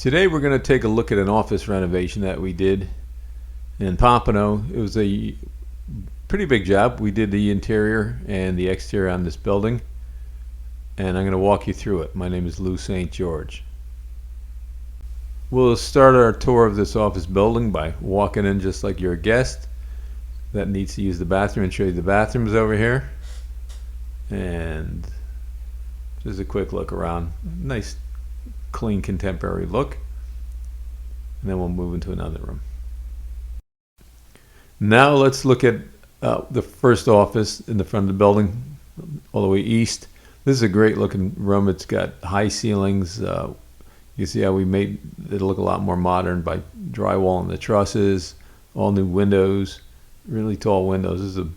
Today we're going to take a look at an office renovation that we did in Pompano. It was a pretty big job. We did the interior and the exterior on this building, and I'm going to walk you through it. My name is Lou St. George. We'll start our tour of this office building by walking in just like you're a guest that needs to use the bathroom, and show you the bathrooms over here. And just a quick look around. Nice clean contemporary look. And then we'll move into another room. Now let's look at the first office in the front of the building, all the way east. This is a great looking room. It's got high ceilings. You see how we made it look a lot more modern by drywall in the trusses, all new windows, really tall windows. This is a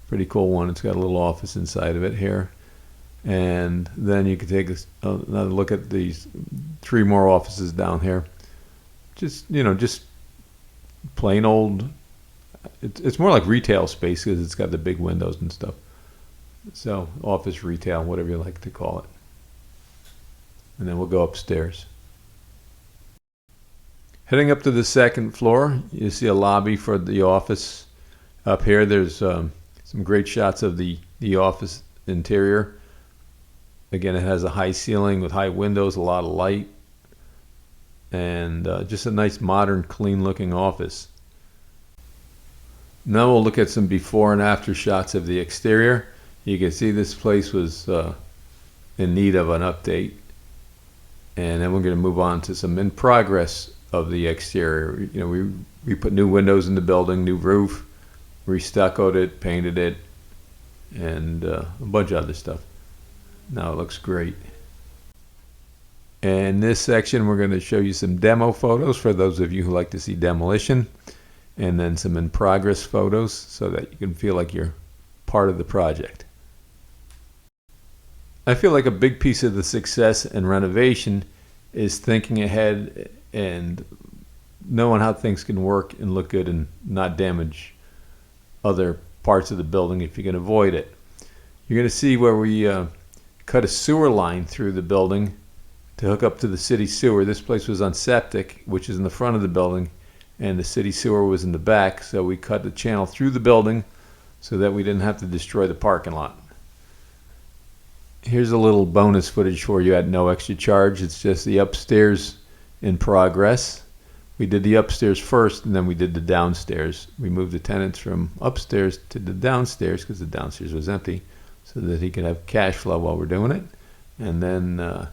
pretty cool one. It's got a little office inside of it here. And then you can take another look at these 3 more offices down here. Just plain old. It's more like retail space because it's got the big windows and stuff. So office, retail, whatever you like to call it. And then we'll go upstairs. Heading up to the second floor, you see a lobby for the office. Up here, there's some great shots of the office interior. Again, it has a high ceiling with high windows, a lot of light, and just a nice, modern, clean-looking office. Now we'll look at some before and after shots of the exterior. You can see this place was in need of an update. And then we're going to move on to some in progress of the exterior. We put new windows in the building, new roof, re-stuccoed it, painted it, and a bunch of other stuff. Now it looks great. In this section, we're going to show you some demo photos for those of you who like to see demolition, and then some in progress photos so that you can feel like you're part of the project. I feel like a big piece of the success in renovation is thinking ahead and knowing how things can work and look good and not damage other parts of the building if you can avoid it. You're going to see where we cut a sewer line through the building to hook up to the city sewer. This place was on septic, which is in the front of the building, and the city sewer was in the back, so we cut the channel through the building so that we didn't have to destroy the parking lot. Here's a little bonus footage for you at no extra charge. It's just the upstairs in progress. We did the upstairs first, and then we did the downstairs. We moved the tenants from upstairs to the downstairs because the downstairs was empty, so that he could have cash flow while we're doing it. And then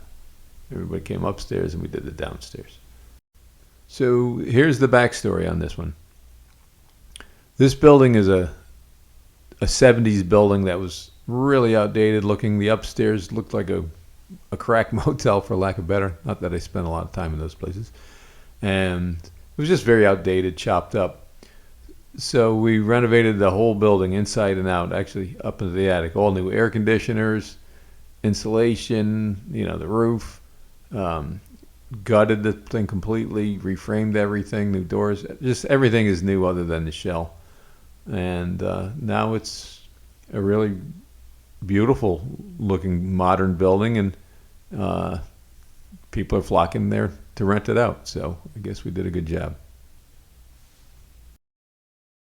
everybody came upstairs and we did the downstairs. So here's the backstory on this one. This building is a 70s building that was really outdated looking. The upstairs looked like a crack motel, for lack of better. Not that I spent a lot of time in those places. And it was just very outdated, chopped up. So we renovated the whole building inside and out, actually up into the attic. All new air conditioners, insulation, the roof. Gutted the thing completely, reframed everything, new doors. Just everything is new other than the shell. And now it's a really beautiful looking modern building, and people are flocking there to rent it out. So I guess we did a good job.